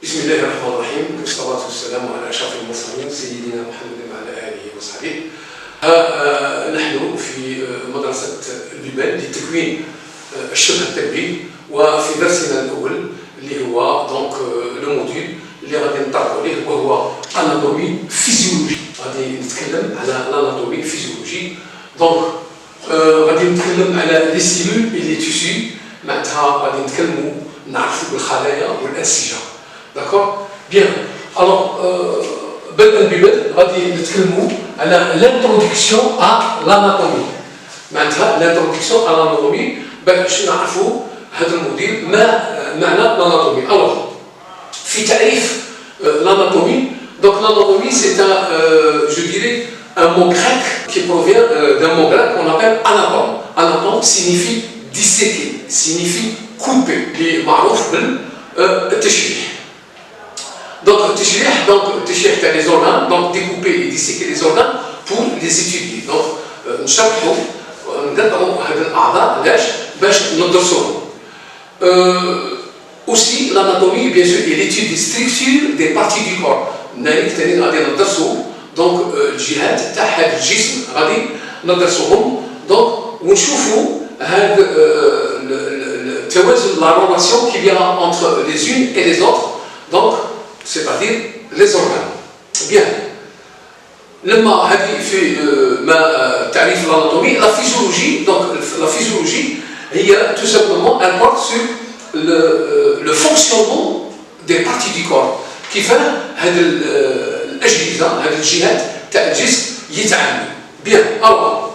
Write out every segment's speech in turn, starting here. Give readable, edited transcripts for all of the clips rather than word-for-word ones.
بسم الله الرحمن الرحيم والصلاة والسلام على أشرف المرسلين سيدنا محمد وعلى آله وصحبه. نحن في مدرسة البيبان لتكوين الشبه التربوي وفي درسنا الأول اللي هو دونك لو موديل اللي غادي نطرقوا عليه وهو اناتومي فيزيولوجي. غادي نتكلم على الاناتومي فيزيولوجي. دونك غادي نتكلم على لي سيلول اي لي تيسي، معناتها غادي نتكلموا نعرفوا بالخلايا والأنسجة. داكور بيان. الوغ بدءا ببدء غادي نتكلموا على لانترودكسيون ا لاناتومي، معناتها لانترودكسيون ا لاناتومي باش نعرفوا هذا الموديل ما معنى l'anatomie. Alors, في تعريف l'anatomie, donc l'anatomie c'est un, je dirais, un mot grec qui provient d'un mot grec qu'on appelle anatome. Anatome signifie disséquer, signifie couper, qui est معروف بالتشريح. Donc التشريح, donc التشريح تاع les organes, donc découper et disséquer les organes pour les étudier. Donc نشرحوا نقطعوا هذه الأعضاء علاش باش ندرسوهم. Aussi, l'anatomie, bien sûr, est l'étude des structures des parties du corps. غادي ندرسوا donc الجهات تاع هذا الجسم غادي ندرسوهم donc ونشوفوا هذا التوازن la relation qu'il y a entre les unes et les autres, donc c'est-à-dire les organes. Bien. لما هذه في ما تعريف l'anatomie, la physiologie, donc la physiologie هي tout simplement un porte sur le fonctionnement des parties du corps. كيفاه هذه الأجهزة هذه الجهات تاع الجسم يتعاملوا. بيان. alors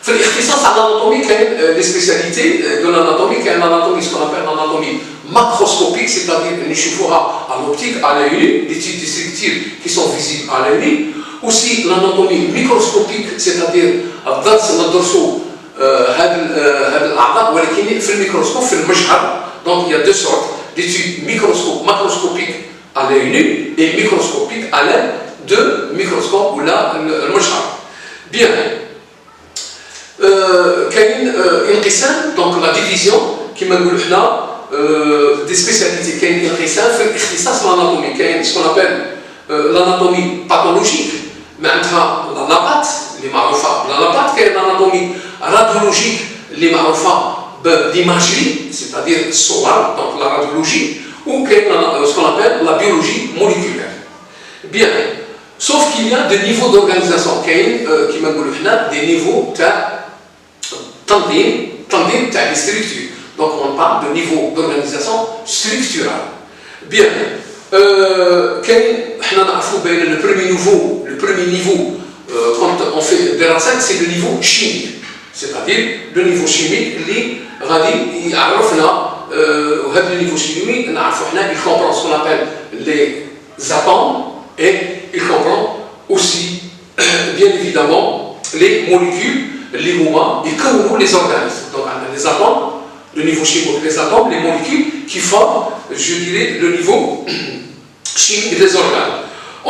في الاختصاص على الاناتومي كاين لي سبيسياليتي دو l'anatomie. كاين l'anatomie ce qu'on appelle l'anatomie macroscopique, c'est-à-dire نشوفوها à l'optique à l'œil nu, l'étude des structures qui sont visibles à l'œil nu. aussi l'anatomie microscopique, c'est-à-dire الدرس ندرسو هذه الأعضاء ولكن في الميكروسكوب في المجهر. donc il y a deux sortes d'études macroscopiques à l'œil nu et microscopiques à l'aide de microscope ولا المجهر. bien. كاين انقسام donc la division كما نقولوا حنا des spécialités. كاين انقسام في الاختصاص الاناتومي. كاين ce qu'on appelle l'anatomie pathologique، معناتها لابات اللي معروفه لابات. كاين l'anatomie radiologique اللي معروفه بالإيماجري c'est-à-dire الصور donc la radiologie. ou كاين ce qu'on appelle la biologie moléculaire. bien. sauf qu'il y a des niveaux d'organisation. كاين كما نقولوا حنا des niveaux تاع تنظيم تاع les structures. donc on parle de niveau d'organisation structurale. bien. كاين حنا نعرفوا بين le premier niveau quand on fait des racines, c'est le niveau chimique, c'est-à-dire le niveau chimique اللي غادي يعرفنا. وهذا النيفو chimique نعرفوا حنا il comprend ce qu'on appelle les atomes et il comprend aussi bien évidemment les molécules اللي هما يكونوا les organismes. donc on a les atomes, le niveau chimique des atomes, les molécules qui forment, je dirais, le niveau chimique des organes.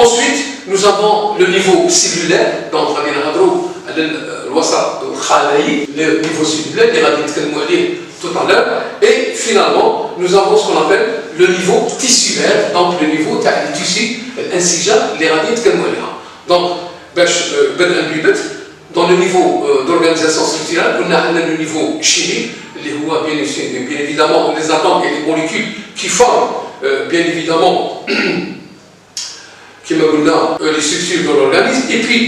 ensuite nous avons le niveau cellulaire. donc غادي نهضروا على الوسط الخلايي le niveau cellulaire اللي غادي نتكلموا عليه tout à l'heure. et finalement nous avons ce qu'on appelle le niveau tissulaire, donc le niveau تاع التيسي الانسجه اللي غادي نتكلموا عليها. donc باش بدءا ببدء dans le niveau d'organisation structurelle قلنا عندنا le niveau chimique اللي هو bien évidemment les atomes et les molécules qui forment bien évidemment qui me les structures de l'organisme, et puis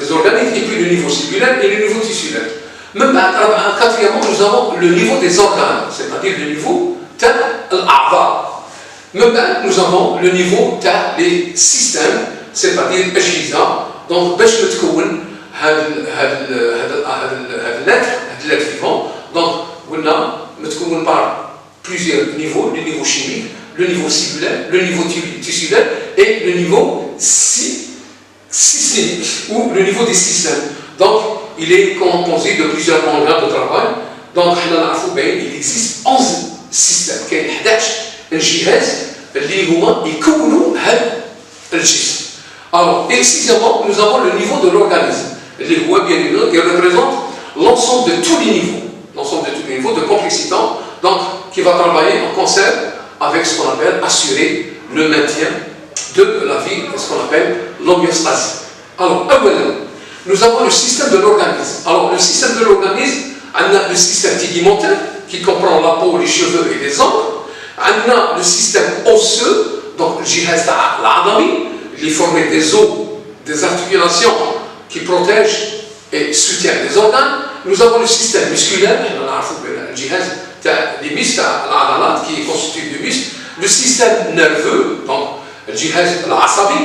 les organismes, et puis le niveau cellulaire et le niveau tissulaire. Même quatrièmement, nous avons le niveau des organes, c'est-à-dire le niveau tel l'a'adha. Même nous avons le niveau tel les systèmes, c'est-à-dire l'ajhiza. donc باش نتكون هذا l'être vivant. donc قلنا متكون par plusieurs niveaux: le niveau chimique, le niveau cellulaire, le niveau tissulaire et le niveau systémique ou le niveau des systèmes. donc il est composé de plusieurs organes de travail. donc il existe 11 systèmes. كاين 11 جهاز اللي هما يكونوا هذا الجسم. alors précisément nous avons le niveau de l'organisme اللي هو bien évidemment qui représente l'ensemble de tous les niveaux de complexité, donc qui va travailler en concert avec ce qu'on appelle assurer le maintien de la vie, ce qu'on appelle l'homéostasie. Alors, nous avons le système de l'organisme. Alors, le système de l'organisme, on a le système tegumentaire, qui comprend la peau, les cheveux et les ongles. On a le système osseux, donc le jihaz l'adami, il est formé des os, des articulations qui protègent et soutiennent les organes. Nous avons le système musculaire, le jihaz, les muscles, l'adalat, qui est constitué de muscles. Le système nerveux, donc le jihaz l'asabi,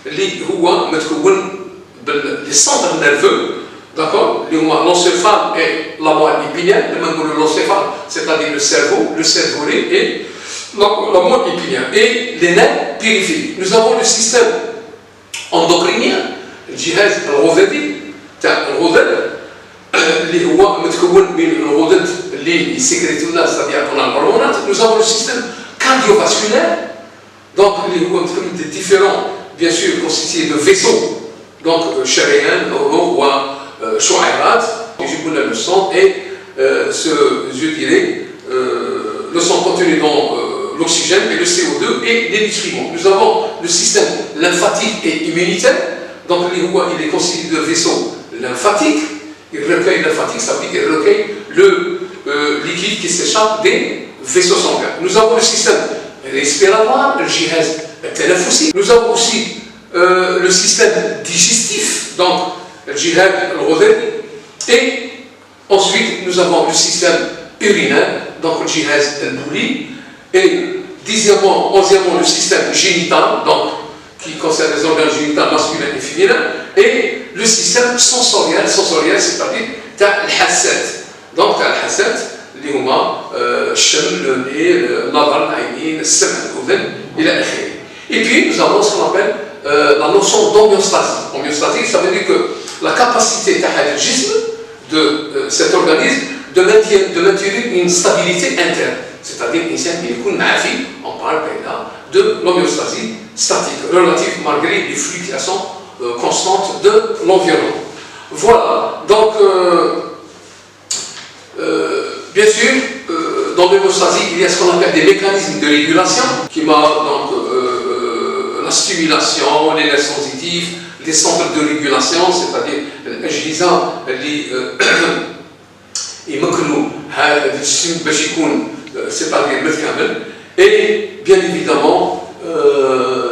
les centres nerveux, d'accord, l'encéphale et la moelle épinière, l'encéphale, c'est-à-dire le cerveau et la moelle épinière, et les nerfs périphériques. Nous avons le système endocrinien, le jihaz الغددي تاع الغدد اللي هو متكون من الغدد اللي يسكريتونا c'est-à-dire qu'on a l'hormonate. Nous avons le système cardiovasculaire, donc اللي هو متكون de différents, bien sûr, constitués de vaisseaux, donc شريان ou شعيرات يجيبون le sang et je dirais le sang contenu dans l'oxygène et le CO2 et les nutriments. Nous avons le système lymphatique et immunitaire, donc il est constitué de vaisseaux lymphatiques. Il recueille lymphatique, ça veut dire qu'il recueille le liquide qui s'échappe des vaisseaux sanguins. Nous avons le système respiratoire, le jihaz téléphosique. Nous avons aussi le système digestif, donc le jihaz al-ghadadi. Et ensuite, nous avons le système urinaire, donc le jihaz al-bouli. Et 11e, le système génital, donc qui concerne les organes génitaux masculins et féminins. Et le système sensoriel, c'est-à-dire الحاسات. Donc الحاسات اللي هما الشم, le nez, النظر, العينين, السمع, الأذن إلى آخره. Et puis nous avons ce qu'on appelle la notion d'homéostasie. Homéostasie, ça veut dire que la capacité de cet organisme de maintenir une stabilité interne. C'est-à-dire on parle de l'homéostasie statique, relative malgré les fluctuations constantes de l'environnement. Voilà, donc bien sûr, dans l'homéostasie, il y a ce qu'on appelle des mécanismes de régulation qui marquent donc la stimulation, les nerfs sensitifs, les centres de régulation, c'est-à-dire الأجهزة اللي يمكنوا هذا الجسم باش يكون c'est-à-dire متكامل. Et bien évidemment,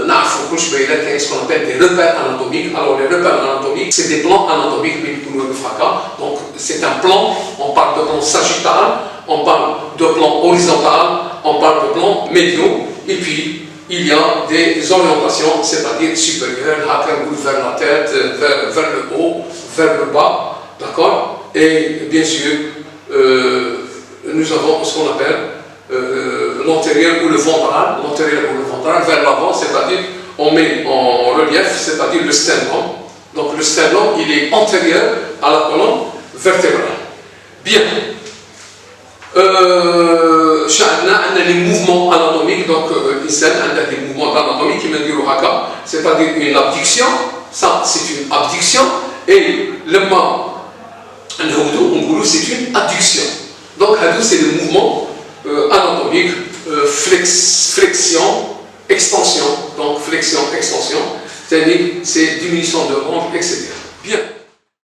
نعرفوا كل شويه كاين ce qu'on appelle des repères anatomiques. Alors les repères anatomiques, c'est des plans anatomiques mais يكونوا رفعة. Donc c'est un plan, on parle de plan sagittal, on parle de plan horizontal, on parle de plan médiaux, et puis il y a des orientations, c'est-à-dire supérieures, vers la tête, vers le haut, vers le bas, d'accord. Et bien sûr, nous avons ce qu'on appelle l'antérieur ou le ventral, vers l'avant, c'est-à-dire on met en relief, c'est-à-dire le sternum. Donc le sternum, il est antérieur à la colonne vertébrale. Bien. On a les mouvements anatomiques, donc l'INSEN a des mouvements anatomiques qui me disent c'est-à-dire une abduction, ça c'est une abduction, et le mot c'est une adduction. Donc c'est le mouvement anatomique, flexion, extension, donc flexion, extension, c'est diminution de hanche, etc. Bien.